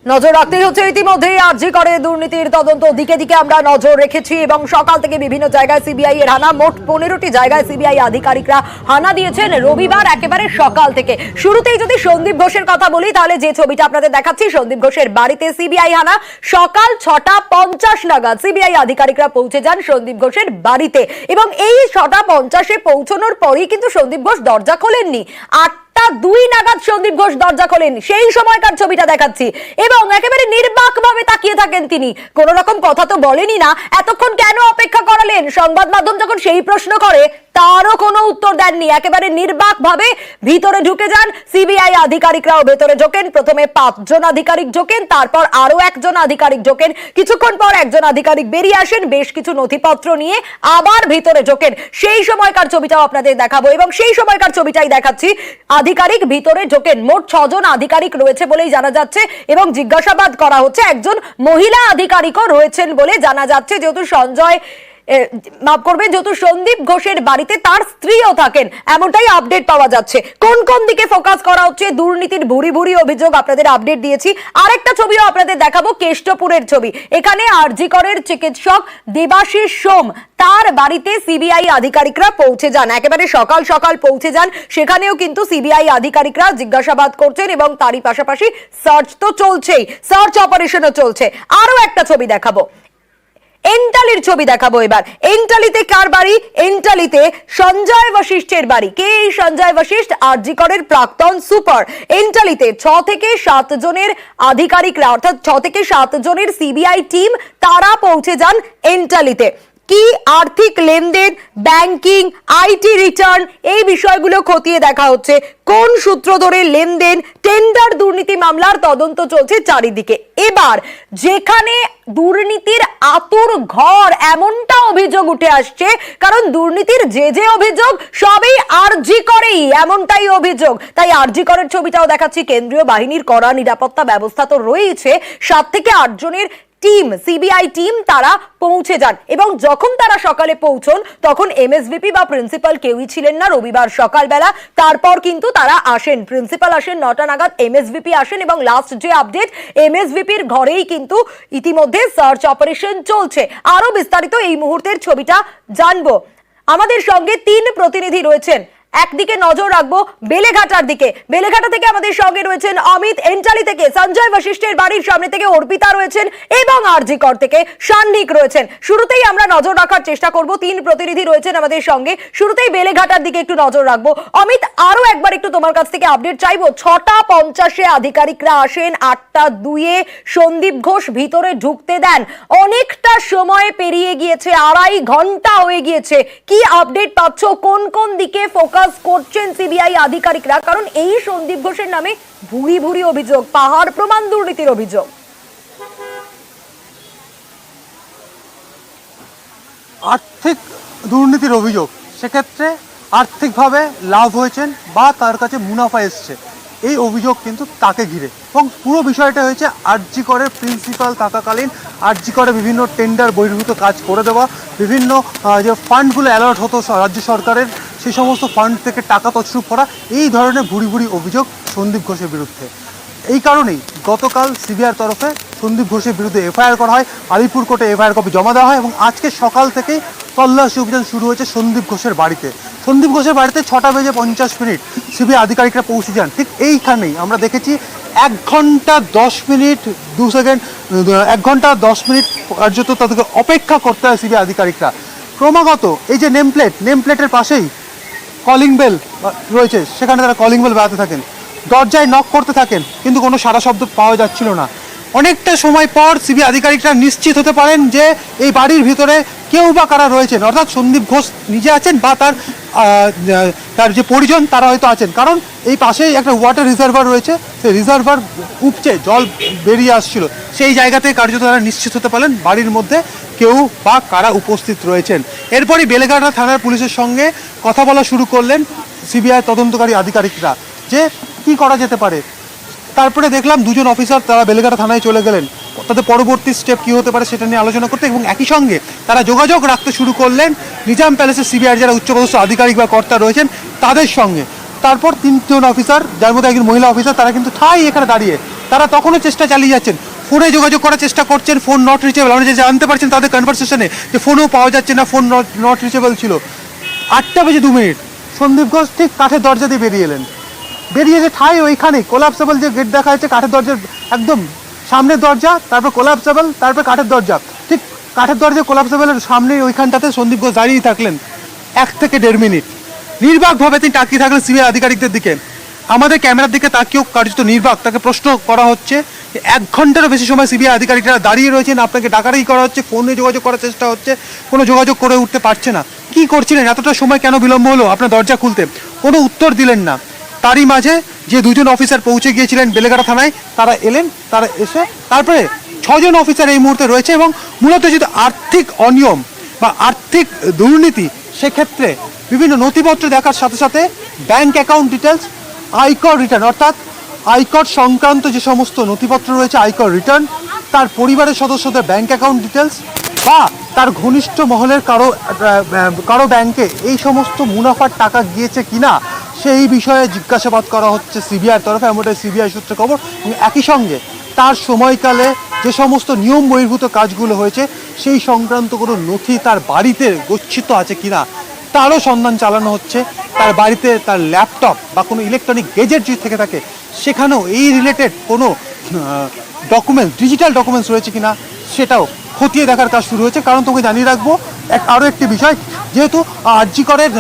নজর রাখতেই হচ্ছে। ইতিমধ্যেই আরজি করে দুর্নীতির তদন্ত দিকে দিকে আমরা নজর রেখেছি এবং সকাল থেকে বিভিন্ন জায়গায় সিবিআই এর হানা, মোট 15টি জায়গায় সিবিআই আধিকারিকরা হানা দিয়েছেন রবিবার একেবারে সকাল থেকে। শুরুতেই যদি সন্দীপ ঘোষের কথা বলি, তাহলে যে ছবিটা আপনাদের দেখাচ্ছি, সন্দীপ ঘোষের বাড়িতে সিবিআই হানা। সকাল 6:50 নাগাদ সিবিআই আধিকারিকরা পৌঁছে যান সন্দীপ ঘোষের বাড়িতে এবং এই 6:50 পৌঁছানোর পরেই কিন্তু সন্দীপ ঘোষ দরজা খোলেননি। 8:02 নাগাদ সন্দীপ ঘোষ দরজা খোলেন, সেই সময়কার ছবিটা দেখাচ্ছি, এবং একেবারে নির্বাক ভাবে তাকিয়ে থাকেন তিনি। কোন রকম কথা তো বলেনি না, এতক্ষণ কেন অপেক্ষা করালেন? সংবাদ মাধ্যম যখন সেই প্রশ্ন করে তারও কোনো উত্তর দেননি, একেবারে নির্বাক ভাবে ভিতরে ঢুকে যান। সিবিআই আধিকারিকরাও ভেতরে ঢোকেন। প্রথমে 5 জন আধিকারিক ঢোকেন, তারপর আরো একজন আধিকারিক ঢোকেন। কিছুক্ষণ পর একজন আধিকারিক বেরিয়ে আসেন বেশ কিছু নথিপত্র নিয়ে, আবার ভিতরে ঢোকেন। সেই সময়কার ছবিটাও আপনাদের দেখাবো এবং সেই সময়কার ছবিটাই দেখাচ্ছি। আধিকারিক ভিতরে ঢোকেন, মোট 6 জন আধিকারিক রয়েছে বলেই জানা যাচ্ছে এবং জিজ্ঞাসাবাদ করা হচ্ছে। একজন মহিলা আধিকারিকও রয়েছেন বলে জানা যাচ্ছে, যেহেতু যেহেতু সন্দীপ ঘোষের বাড়িতে তার স্ত্রীও থাকেন, এমনটাই আপডেট পাওয়া যাচ্ছে। কোন কোন দিকে ফোকাস করা হচ্ছে, দুর্নীতির ভুরি ভুরি অভিযোগ আপনাদের আপডেট দিয়েছি। আরেকটা ছবিও আপনাদের দেখাবো, কেষ্টপুরের ছবি। এখানে আরজি করের চিকিৎসক দেবাশিস সোম, তার বাড়িতে সিবিআই আধিকারিকরা পৌঁছে যান, একেবারে সকাল সকাল পৌঁছে যান। সেখানেও কিন্তু সিবিআই আধিকারিকরা জিজ্ঞাসাবাদ করছেন এবং তারই পাশাপাশি সার্চ তো চলছেই, সার্চ অপারেশনও চলছে। আরো একটা ছবি দেখাবো, এন্টালির ছবি দেখাবো এবার। এন্টালিতে কার বাড়ি? এন্টালিতে সঞ্জয় বশিষ্ঠের বাড়ি। কে এই সঞ্জয় বশিষ্ঠ? আরজি করের প্রাক্তন সুপার। এন্টালিতে 6 থেকে 7 জনের আধিকারিকরা, অর্থাৎ 6 থেকে 7 জনের সিবিআই টিম, তারা পৌঁছে যান এন্টালিতে। কি আর্থিক লেনদেন, ব্যাংকিং, আইটি রিটার্ন, এই বিষয়গুলো খতিয়ে দেখা হচ্ছে। কোন সূত্র ধরে লেনদেন, টেন্ডার দুর্নীতি মামলার তদন্ত চলছে চারিদিকে। এবার যেখানে দুর্নীতির আতুর ঘর, এমনটা অভিযোগ উঠে আসছে, কারণ দুর্নীতির যে অভিযোগ সবই আরজি করেই, এমনটাই অভিযোগ। তাই আরজি করের ছবিটাও দেখাচ্ছি। কেন্দ্রীয় বাহিনীর কড়া নিরাপত্তা ব্যবস্থা তো রয়েছে, 7 থেকে 8 জনের টিম, সিবিআই টিম, তারা পৌঁছে যান এবং যখন তারা সকালে পৌঁছন তখন এমএসভিপি বা প্রিন্সিপাল কেউই ছিলেন না রবিবার সকালবেলা। তারপর কিন্তু তারা আসেন, প্রিন্সিপাল আসেন 9টা নাগাদ, এমএসভিপি আসেন এবং লাস্ট যে আপডেট, এমএসভিপির ঘরেই কিন্তু ইতিমধ্যে সার্চ অপারেশন চলছে। আরো বিস্তারিত এই মুহূর্তের ছবিটা জানবো। আমাদের সঙ্গে 3 প্রতিনিধি রয়েছেন। একদিকে নজর রাখবো বেলেঘাটার দিকে। বেলেঘাটা থেকে আমাদের সঙ্গে রয়েছেন অমিত, এন্টালি থেকে সঞ্জয় বশিষ্ঠের বাড়ির সামনে থেকে অর্পিতা রয়েছেন এবং আরজি কর থেকে সান্নিক রয়েছেন। শুরুতেই আমরা নজর রাখার চেষ্টা করব, 3 প্রতিনিধি রয়েছেন আমাদের সঙ্গে। শুরুতেই বেলেঘাটার দিকে একটু নজর রাখবো। অমিত, আরো একবার একটু তোমার কাছ থেকে আপডেট চাইবো। 6:50 আধিকারিকরা আসেন, 8:02 সন্দীপ ঘোষ ভিতরে ঢুকতে দেন। অনেকটা সময় পেরিয়ে গিয়েছে, 2.5 ঘন্টা হয়ে গিয়েছে। কি আপডেট পাচ্ছ? কোন কোন দিকে ফোকাস করছেন সিবিআই আধিকারিকরা? কারণ এই সন্দীপ ঘোষের নামে ভুরি ভুরি অভিযোগ, পাহাড় প্রমাণ দুর্নীতির অভিযোগ। আর্থিক দুর্নীতির অভিযোগ, সেক্ষেত্রে আর্থিকভাবে লাভ হয়েছেন বা তার কাছে মুনাফা এসছে, এই অভিযোগ কিন্তু তাকে ঘিরে। এবং পুরো বিষয়টা হয়েছে আরজি করের প্রিন্সিপাল থাকাকালীন আরজি করে বিভিন্ন টেন্ডার বহির্ভূত কাজ করে দেওয়া, বিভিন্ন যে ফান্ডগুলো অ্যালার্ট হতো রাজ্য সরকারের, সেই সমস্ত ফান্ড থেকে টাকা তছরূপ করা, এই ধরনের ভুরি ভুরি অভিযোগ সন্দীপ ঘোষের বিরুদ্ধে। এই কারণেই গতকাল সিবিআইয়ের তরফে সন্দীপ ঘোষের বিরুদ্ধে এফআইআর করা হয়, আলিপুর কোর্টে এফআইআর কপি জমা দেওয়া হয় এবং আজকে সকাল থেকেই তল্লাশি অভিযান শুরু হয়েছে সন্দীপ ঘোষের বাড়িতে। সন্দীপ ঘোষের বাড়িতে 6:50 সিবিআই আধিকারিকরা পৌঁছে যান। ঠিক এইখানেই আমরা দেখেছি 1 ঘন্টা 10 মিনিট 2 সেকেন্ড, 1 ঘন্টা 10 মিনিট কার্যত তাদেরকে অপেক্ষা করতে হয় সিবিআই আধিকারিকরা। ক্রমাগত এই যে নেমপ্লেটের পাশেই কলিং বেল রয়েছে, সেখানে তারা কলিং বেল বাজাতে থাকেন, দরজায় নক করতে থাকেন, কিন্তু কোনো সাড়া শব্দ পাওয়া যাচ্ছিল না। অনেকটা সময় পর সিবিআই আধিকারিকরা নিশ্চিত হতে পারেন যে এই বাড়ির ভিতরে কেউ বা কারা রয়েছেন, অর্থাৎ সন্দীপ ঘোষ নিজে আছেন বা তার যে পরিজন তারা হয়তো আছেন। কারণ এই পাশেই একটা ওয়াটার রিজার্ভার রয়েছে, সেই রিজার্ভার উপচে জল বেরিয়ে আসছিল, সেই জায়গাতে কার্যত তারা নিশ্চিত হতে পারলেন বাড়ির মধ্যে কেউ বা কারা উপস্থিত রয়েছেন। এরপরই বেলেঘাটা থানার পুলিশের সঙ্গে কথা বলা শুরু করলেন সিবিআই তদন্তকারী আধিকারিকরা যে কি করা যেতে পারে। তারপরে দেখলাম 2 জন অফিসার তারা বেলেঘাটা থানায় চলে গেলেন, তাদের পরবর্তী স্টেপ কী হতে পারে সেটা নিয়ে আলোচনা করতে, এবং একই সঙ্গে তারা যোগাযোগ রাখতে শুরু করলেন নিজাম প্যালেসের সিবিআই যারা উচ্চপদস্থ আধিকারিক বা কর্তা রয়েছেন তাদের সঙ্গে। তারপর 3 জন অফিসার, যার মধ্যে একজন মহিলা অফিসার, তারা কিন্তু ঠাই এখানে দাঁড়িয়ে তারা তখনও চেষ্টা চালিয়ে যাচ্ছেন, ফোনে যোগাযোগ করার চেষ্টা করছেন, ফোন নট রিচেবল। আমরা যে জানতে পারছেন তাদের কনভারসেশনে যে ফোনও পাওয়া যাচ্ছে না, ফোন নট রিচেবল ছিল। 8:02 সন্দীপ ঘোষ ঠিক কাঠের দরজা দিয়ে বেরিয়ে এলেন। বেরিয়ে যে ঠাই ওইখানে কোলাপসেবল যে গেট দেখা যাচ্ছে, কাঠের দরজার একদম সামনের দরজা, তারপর কোলাপসেবল, তারপর কাঠের দরজা, ঠিক কাঠের দরজা কোলাপসেবলের সামনে ওইখানটাতে সন্দীপ ঘোষ দাঁড়িয়ে থাকলেন 1 থেকে 1.5 মিনিট। নির্বাকভাবে তিনি তাকিয়ে থাকলেন সিবিআই আধিকারিকদের দিকে। আমাদের ক্যামেরার দিকে তাকিয়েও কার্যত নির্বাক, তাকে প্রশ্ন করা হচ্ছে। 1 ঘন্টারও বেশি সময় সিবিআই আধিকারিকরা দাঁড়িয়ে রয়েছেন, আপনাকে ডাকাডাকি করা হচ্ছে, ফোনে যোগাযোগ করার চেষ্টা হচ্ছে, কোনো যোগাযোগ করে উঠতে পারছে না। কি করছিলেন, এতটা সময় কেন বিলম্ব হলো আপনার দরজা খুলতে? কোনো উত্তর দিলেন না। তারই মাঝে যে 2জন অফিসার পৌঁছে গিয়েছিলেন বেলেঘাটা থানায়, তারা এলেন, তারা এসে তারপরে 6 জন অফিসার এই মুহূর্তে রয়েছে। এবং মূলত যদি আর্থিক অনিয়ম বা আর্থিক দুর্নীতি, সেক্ষেত্রে বিভিন্ন নথিপত্র দেখার সাথে সাথে ব্যাংক অ্যাকাউন্ট ডিটেলস, আয়কর রিটার্ন, অর্থাৎ আয়কর সংক্রান্ত যে সমস্ত নথিপত্র রয়েছে, আয়কর রিটার্ন, তার পরিবারের সদস্যদের ব্যাংক অ্যাকাউন্ট ডিটেলস বা তার ঘনিষ্ঠ মহলের কারো ব্যাংকে এই সমস্ত মুনাফার টাকা গিয়েছে কিনা সেই বিষয়ে জিজ্ঞাসাবাদ করা হচ্ছে সিবিআইয়ের তরফে, এমনটাই সিবিআই সূত্রে খবর। এবং একই সঙ্গে তার সময়কালে যে সমস্ত নিয়ম বহির্ভূত কাজগুলো হয়েছে সেই সংক্রান্ত কোনো নথি তার বাড়িতে গচ্ছিত আছে কিনা তারও সন্ধান চালানো হচ্ছে। তার বাড়িতে তার ল্যাপটপ বা কোনো ইলেকট্রনিক গেজেট যদি থেকে থাকে সেখানেও এই রিলেটেড কোনো ডকুমেন্টস, ডিজিটাল ডকুমেন্টস রয়েছে কিনা সেটাও খতিয়ে দেখার কাজ শুরু হয়েছে। কারণ তোকে জানিয়ে রাখবো আরও একটি বিষয়, যেহেতু আরজি করের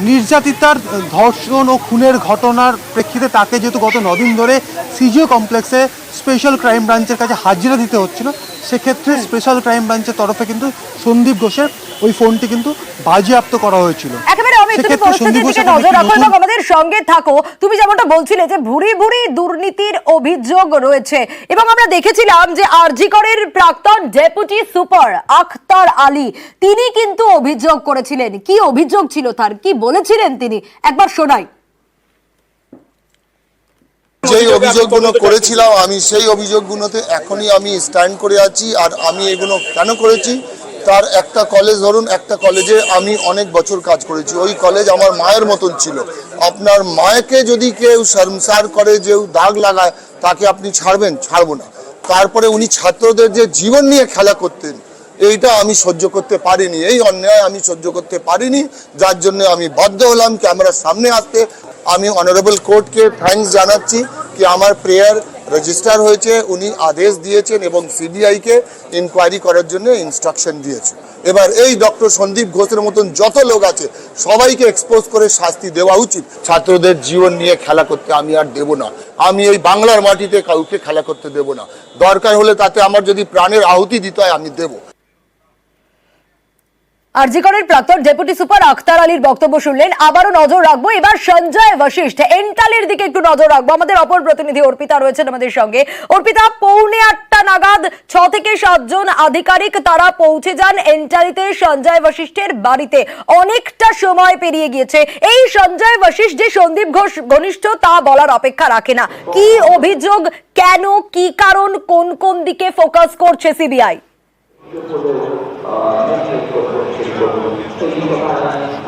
নির্যাতিতার ধর্ষণ ও খুনের ঘটনার প্রেক্ষিতে তাকে যেহেতু গত 9 দিন ধরে সিজিও কমপ্লেক্সে স্পেশাল ক্রাইম ব্রাঞ্চের কাছে হাজিরা দিতে হচ্ছিল, সেক্ষেত্রে স্পেশাল ক্রাইম ব্রাঞ্চের তরফে কিন্তু সন্দীপ ঘোষের ওই ফোনটি কিন্তু বাজেয়াপ্ত করা হয়েছিল। একেবারে অমিত, তুমি পরিস্থিতির দিকে নজর রাখো এবং আমাদের সঙ্গে থাকো। তুমি যেমনটা বলছিলে যে ভুরি ভুরি দুর্নীতির অভিযোগ রয়েছে, এবং আমরা দেখেছিলাম যে আরজি করের প্রাক্তন ডেপুটি সুপার আখতার আলী তিনি কিন্তু অভিযোগ করেছিলেন। কি অভিযোগ ছিল তার, কি বলেছিলেন তিনি, একবার শোনাই। যেই অভিযোগগুলো করেছিলাম আমি সেই অভিযোগগুলোতে এখনই আমি স্ট্যান্ড করে আছি। আর আমি এগুলো কেন করেছি, তার একটা কলেজ, ধরুন একটা কলেজে আমি অনেক বছর কাজ করেছি, ওই কলেজ আমার মায়ের মতন ছিল। আপনার মাকে যদি কেউ শর্মসার করে, যে দাগ লাগায়, তাকে আপনি ছাড়বেন? ছাড়বো না। তারপরে উনি ছাত্রদের যে জীবন নিয়ে খেলা করতেন, এইটা আমি সহ্য করতে পারিনি, এই অন্যায় আমি সহ্য করতে পারিনি, যার জন্য আমি বাধ্য হলাম ক্যামেরার সামনে আসতে। আমি অনারেবল কোর্টকে থ্যাঙ্কস জানাচ্ছি কি আমার প্রেয়ার রেজিস্টার হয়েছে, উনি আদেশ দিয়েছেন এবং সিবিআইকে ইনকোয়ারি করার জন্য ইনস্ট্রাকশন দিয়েছে। এবার এই ডক্টর সন্দীপ ঘোষের মতন যত লোক আছে সবাইকে এক্সপোজ করে শাস্তি দেওয়া উচিত। ছাত্রদের জীবন নিয়ে খেলা করতে আমি আর দেব না। আমি এই বাংলার মাটিতে কাউকে খেলা করতে দেব না। দরকার হলে তাতে আমার যদি প্রাণের আহুতি দিতে হয় আমি দেব। আরজি করের প্রাক্তন ডেপুটি সুপার আখতার আলীর বক্তব্য শুনলেন। আবারও নজর রাখবো এবার সঞ্জয় বশিষ্ঠ এন্টালের দিকে একটু নজর রাখবো। আমাদের অপর প্রতিনিধি অর্পিতা রয়েছেন আমাদের সঙ্গে। অর্পিতা, 7:45 নাগাদ 6 থেকে 7 জন আধিকারিক তারা পৌঁছে যান এন্টালিতে সঞ্জয় বশিষ্ঠের বাড়িতে। অনেকটা সময় পেরিয়ে গিয়েছে। এই সঞ্জয় বশিষ্ঠ যে সন্দীপ ঘোষ ঘনিষ্ঠ তা বলার অপেক্ষা রাখে না। কি অভিযোগ, কেন, কি কারণ, কোন কোন দিকে ফোকাস করছে সিবিআই?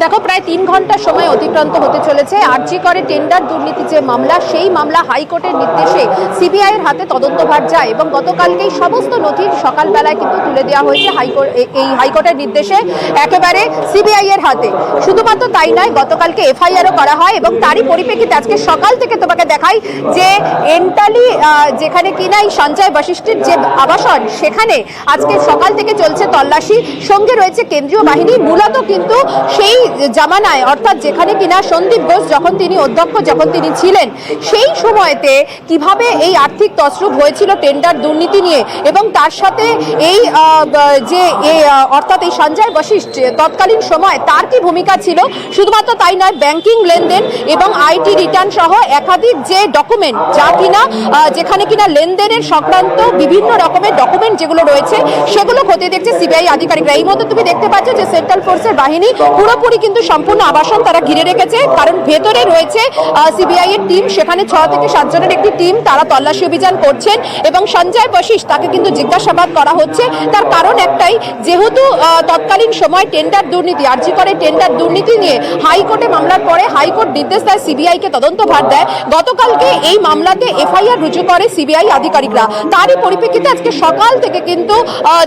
দেখো, প্রায় 3 ঘন্টা সময় অতিক্রান্ত হতে চলেছে। আরজি করে টেন্ডার দুর্নীতি যে মামলা, সেই মামলা হাইকোর্টের নির্দেশে সিবিআই এর হাতে তদন্তভার যায় এবং গতকালকেই সমস্ত নথি সকালবেলায় কিন্তু তুলে দেওয়া হয়েছে এই হাইকোর্টের নির্দেশে একেবারে সিবিআই এর হাতে। শুধুমাত্র তাই নয়, গতকালকে এফআইআরও করা হয় এবং তারই পরিপ্রেক্ষিতে আজকে সকাল থেকে তোমাকে দেখাই যে এন্টালি যেখানে কিনা এই সঞ্জয় বশিষ্ঠের যে আবাসন, সেখানে আজকে সকাল থেকে চলছে তল্লাশি। সঙ্গে রয়েছে কেন্দ্রীয় বাহিনী। মূলত কিন্তু সেই জামানায়, অর্থাৎ যেখানে কিনা সন্দীপ ঘোষ যখন তিনি অধ্যক্ষ, যখন তিনি ছিলেন, সেই সময়তে কিভাবে এই আর্থিক তছরূপ হয়েছিল টেন্ডার দুর্নীতি নিয়ে, এবং তার সাথে এই অর্থাৎ এই সঞ্জয় বশিষ্ঠ তৎকালীন সময় তার কি ভূমিকা ছিল। শুধুমাত্র তাই নয়, ব্যাংকিং লেনদেন এবং আইটি রিটার্ন সহ একাধিক যে ডকুমেন্ট, যা কিনা যেখানে কিনা লেনদেনের সংক্রান্ত বিভিন্ন রকমের ডকুমেন্ট যেগুলো রয়েছে, সেগুলো খতিয়ে দেখছে সিবিআই আধিকারিকরা। এই মধ্যে তুমি দেখতে পাচ্ছ যে সেন্ট্রাল ফোর্সের বাহিনী পুরোপুরি কিন্তু সম্পূর্ণ আবাসন তারা ঘিরে রেখেছে, কারণ ভেতরে রয়েছে সিবিআই এর টিম, সেখানে 6 থেকে 7 জনের একটি টিম, তারা তল্লাশি অভিযান করছেন এবং সঞ্জয় বশিষ্ঠ তাকে কিন্তু জিজ্ঞাসাবাদ করা হচ্ছে। তার কারণ একটাই, যেহেতু তৎকালীন সময় টেন্ডার দুর্নীতি, আরজি করে টেন্ডার দুর্নীতি নিয়ে হাইকোর্টে মামলার পরে হাইকোর্ট নির্দেশ দেয় সিবিআই কে তদন্তভার দেয়। গতকালকে এই মামলাতে এফআইআর রুজু করে সিবিআই আধিকারিকরা। তারই পরিপ্রেক্ষিতে আজকে সকাল থেকে কিন্তু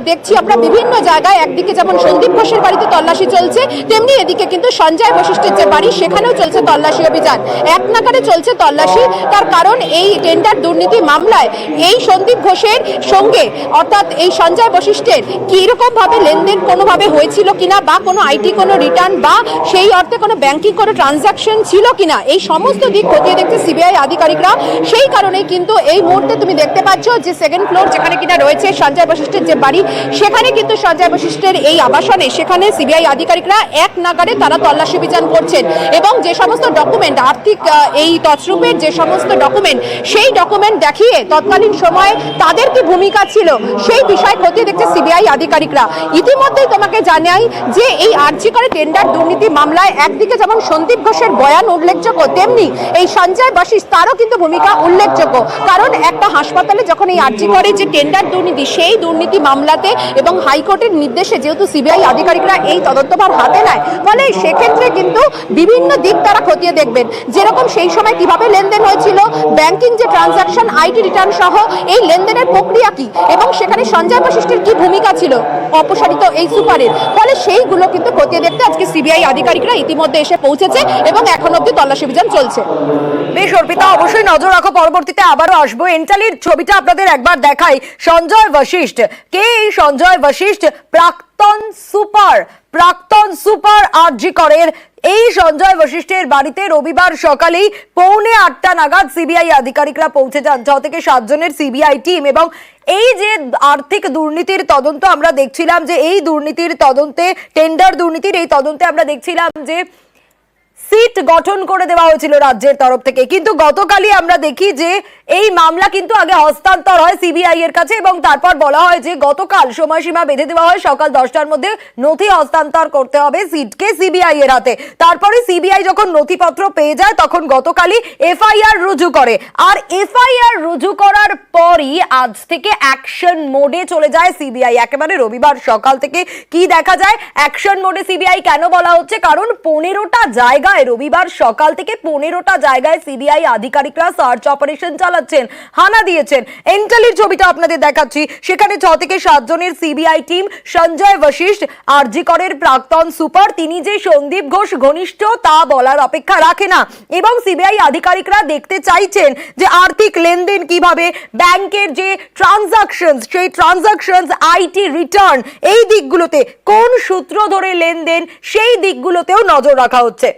দেখছি আমরা বিভিন্ন জায়গায়, একদিকে যেমন সন্দীপ ঘোষের বাড়িতে তল্লাশি চলছে, তেমনি এদিকে কিন্তু সঞ্জয় বশিষ্ঠের যে বাড়ি সেখানেও চলছে তল্লাশি অভিযান, এক নাগারে চলছে তল্লাশি। তার কারণ এই টেন্ডার দুর্নীতি মামলায় এই সন্দীপ ঘোষের সঙ্গে অর্থাৎ এই সঞ্জয় বশিষ্ঠের কি রকম ভাবে লেনদেন কোনোভাবে হয়েছিল কিনা, বা কোনো আইটি কোনো রিটার্ন বা সেই অর্থে কোনো ব্যাংকিং কোনো ট্রানজাকশন ছিল কিনা, এই সমস্ত দিক খতিয়ে দেখছে সিবিআই আধিকারিকরা। সেই কারণেই কিন্তু এই মুহূর্তে তুমি দেখতে পাচ্ছ যে সেকেন্ড ফ্লোর যেখানে কিনা রয়েছে সঞ্জয় বশিষ্ঠের যে বাড়ি, সেখানে কিন্তু সঞ্জয় বশিষ্ঠের এই আবাসনে সেখানে সিবিআই আধিকারিকরা এক নাগারে তারা তল্লাশি অভিযান করছেন এবং যে সমস্ত ডকুমেন্ট, আর্থিক এই তছরূপের যে সমস্ত ডকুমেন্ট, সেই ডকুমেন্ট দেখিয়ে তৎকালীন সময়ে তাদের কি ভূমিকা ছিল সেই বিষয় খতিয়ে দেখছে সিবিআই আধিকারিকরা। ইতিমধ্যেই তোমাকে জানাই যে এই আরজি করে টেন্ডার দুর্নীতি মামলায় একদিকে যেমন সন্দীপ ঘোষের বয়ান উল্লেখযোগ্য, তেমনি এই সঞ্জয় বশিষ্ঠ তারও কিন্তু ভূমিকা উল্লেখযোগ্য। কারণ একটা হাসপাতালে যখন এই আরজি করে যে টেন্ডার দুর্নীতি, সেই দুর্নীতি মামলাতে এবং হাইকোর্টের নির্দেশে যেহেতু সিবিআই আধিকারিকরা এই তদন্তভার হাতে নেয়, ফলে সেক্ষেত্রে কিন্তু বিভিন্ন দিক তারা খতিয়ে দেখবেন। যেরকম সেই সময় কিভাবে লেনদেন হয়েছিল, ব্যাংকিং যে ট্রানজাকশন, আইটি রিটার্ন সহ এই লেনদেনের প্রক্রিয়া কি, এবং সেখানে সঞ্জয় বশিষ্ঠের কি ভূমিকা ছিল অপসারিত এই সুপারের, ফলে সেইগুলো কিন্তু খতিয়ে দেখতে আজকে সিবিআই আধিকারিকরা ইতিমধ্যে এসে পৌঁছেছে এবং এখন অব্দি তল্লাশি অভিযান চলছে। বেশ অর্পিতা, অবশ্যই নজর রাখো, পরবর্তীতে আবারও আসবো। এনটালির ছবিটা আপনাদের একবার দেখাই। সঞ্জয় বশিষ্ঠ কে? এই সঞ্জয় বশিষ্ঠ প্রাক্তন সুপার আরজি করের এই সঞ্জয় বশিষ্ঠের বাড়িতে রবিবার সকালেই 8:45 নাগাদ সিবিআই আধিকারিকরা পৌঁছে যান। 6 থেকে 7 জনের সিবিআই টিম। এবং এই যে আর্থিক দুর্নীতির তদন্ত আমরা দেখছিলাম, যে এই দুর্নীতির তদন্তে, টেন্ডার দুর্নীতির এই তদন্তে আমরা দেখছিলাম যে সিট গঠন করে দেওয়া হয়েছিল রাজ্যের তরফ থেকে, কিন্তু গতকালই আমরা দেখি যে এই মামলা কিন্তু আগে হস্তান্তর হয় সিবিআই এর কাছে এবং তারপর বলা হয় যে গতকাল সময়সীমা বেঁধে দেওয়া হয়, সকাল 10টার মধ্যে নথি হস্তান্তর করতে হবে সিটকে সিবিআই এর হাতে। তারপরে সিবিআই যখন নথিপত্র পেয়ে যায় তখন গতকালই এফআইআর রুজু করে। আর এফআইআর রুজু করার পরই আজ থেকে অ্যাকশন মোডে চলে যায় সিবিআই। একেবারে রবিবার সকাল থেকে কি দেখা যায়, অ্যাকশন মোডে সিবিআই কেন বলা হচ্ছে, কারণ 15টা জায়গায় রবিবার সকাল থেকে 15টা জায়গায় সিবিআই আধিকারিকরা সার্চ অপারেশন চালাচ্ছেন, হানা দিয়েছেন। এনটালির ছবিটা আপনাদের দেখাচ্ছি। সেখানে 6 থেকে 7 জনের সিবিআই টিম। সঞ্জয় বশিষ্ঠ আরজি করের প্রাক্তন সুপার, তিনি যে সন্দীপ ঘোষ ঘনিষ্ঠ তা বলার অপেক্ষা রাখে না। এবং সিবিআই আধিকারিকরা দেখতে চাইছেন যে আর্থিক লেনদেন কিভাবে, ব্যাংকের যে ট্রানজাকশন, সেই ট্রানজাকশন, আইটি রিটার্ন, এই দিকগুলোতে কোন সূত্র ধরে লেনদেন, সেই দিকগুলোতেও নজর রাখা হচ্ছে।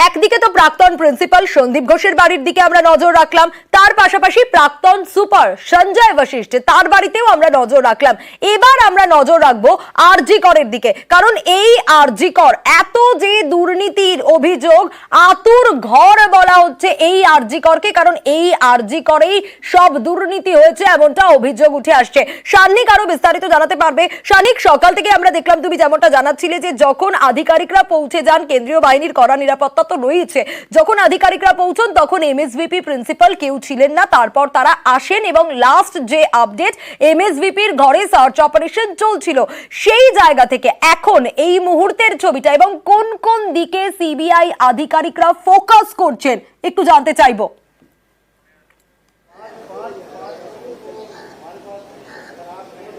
একদিকে তো প্রাক্তন প্রিন্সিপাল সন্দীপ ঘোষের বাড়ির দিকে আমরা নজর রাখলাম, তার পাশাপাশি প্রাক্তন সুপার সঞ্জয় বশিষ্ঠ তার বাড়িতেও আমরা নজর রাখলাম। এবার আমরা নজর রাখবো আরজি করের দিকে, কারণ এই আরজি কর, এত যে দুর্নীতির অভিযোগ, আতুর ঘর বলা হচ্ছে এই আরজি করকে, কারণ এই আরজি করেই সব দুর্নীতি হয়েছে এমনটা অভিযোগ উঠে আসছে। সান্নিক আরো বিস্তারিত জানাতে পারবে। সান্নিক, সকাল থেকে আমরা দেখলাম তুমি যেমনটা জানাচ্ছিলে যে যখন আধিকারিকরা পৌঁছে যান, কেন্দ্রীয় বাহিনীর কড়া নিরাপত্তা তো রয়েছে, যখন আধিকারিকরা পৌঁছন তখন এমএসভিপি প্রিন্সিপাল কেউ ছিলেন না, তারপর তারা আসেন এবং লাস্ট যে আপডেট, এমএসভিপির ঘরে সার্চ অপারেশন চলছিল, সেই জায়গা থেকে এখন এই মুহূর্তের ছবিটা এবং কোন কোন দিকে সিবিআই আধিকারিকরা ফোকাস করছেন একটু জানতে চাইবো।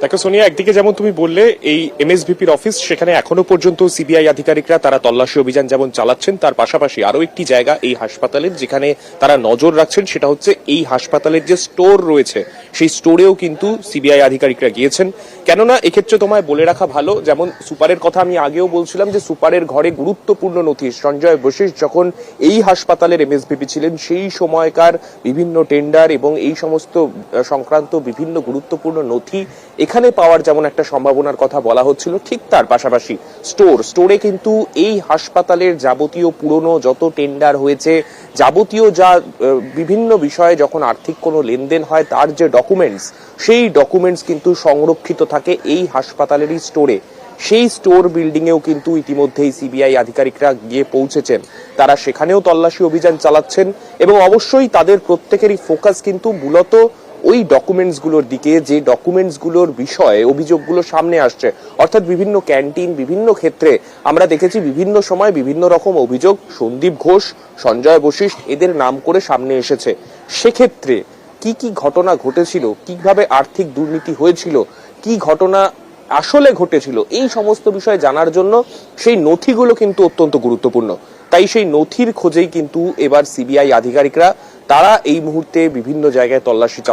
দেখো সোনিয়া, একদিকে যেমন তুমি বললে এই এমএসভিপির অফিস, সেখানে এখনো পর্যন্ত সিবিআই আধিকারিকরা তারা তল্লাশি অভিযান যেমন চালাচ্ছেন, তার পাশাপাশি আরো একটি জায়গা এই হাসপাতালের যেখানে তারা নজর রাখছেন, সেটা হচ্ছে এই হাসপাতালের যে স্টোর রয়েছে সেই স্টোরেও কিন্তু সিবিআই আধিকারিকরা গিয়েছেন। কেননা এক্ষেত্রে তোমায় বলে রাখা ভালো, যেমন সুপারের কথা আমি আগেও বলছিলাম যে সুপারের ঘরে গুরুত্বপূর্ণ নথি, সঞ্জয় বশিষ্ঠ যখন এই হাসপাতালের এমএসভিপি ছিলেন সেই সময়কার বিভিন্ন টেন্ডার এবং এই সমস্ত সংক্রান্ত বিভিন্ন গুরুত্বপূর্ণ নথি এখানে পাওয়ার যেমন একটা সম্ভাবনার কথা বলা হচ্ছিল, ঠিক তার পাশাপাশি স্টোরে কিন্তু এই হাসপাতালের যাবতীয় পুরনো যত টেন্ডার হয়েছে, যাবতীয় যা বিভিন্ন বিষয়ে যখন আর্থিক কোনো লেনদেন হয় তার যে ডকুমেন্টস, সেই ডকুমেন্টস কিন্তু সংরক্ষিত থাকে এই হাসপাতালেরই স্টোরে। সেই স্টোর বিল্ডিং এও কিন্তু ইতিমধ্যেই সিবিআই আধিকারিকরা গিয়ে পৌঁছেছেন। তারা সেখানেও তল্লাশি অভিযান চালাচ্ছেন এবং অবশ্যই তাদের প্রত্যেকেরই ফোকাস কিন্তু মূলত ওই ডকুমেন্টস গুলোর দিকে, যে ডকুমেন্টস গুলোর বিষয়ে অভিযোগগুলো সামনে আসছে। অর্থাৎ বিভিন্ন ক্যান্টিন, বিভিন্ন ক্ষেত্রে আমরা দেখেছি বিভিন্ন সময় বিভিন্ন রকম অভিযোগ সন্দীপ ঘোষ, সঞ্জয় বশিষ্ঠ এদের নাম করে সামনে এসেছে। সেক্ষেত্রে কি কি ঘটনা ঘটেছিল, কিভাবে আর্থিক দুর্নীতি হয়েছিল, কি ঘটনা আসলে ঘটেছিল, এই সমস্ত বিষয় জানার জন্য সেই নথিগুলো কিন্তু অত্যন্ত গুরুত্বপূর্ণ। তাই সেই নথির খোঁজেই কিন্তু এবার সিবিআই আধিকারিকরা তারা এই মুহূর্তে বিভিন্ন জায়গায় তল্লাশি চালাচ্ছেন।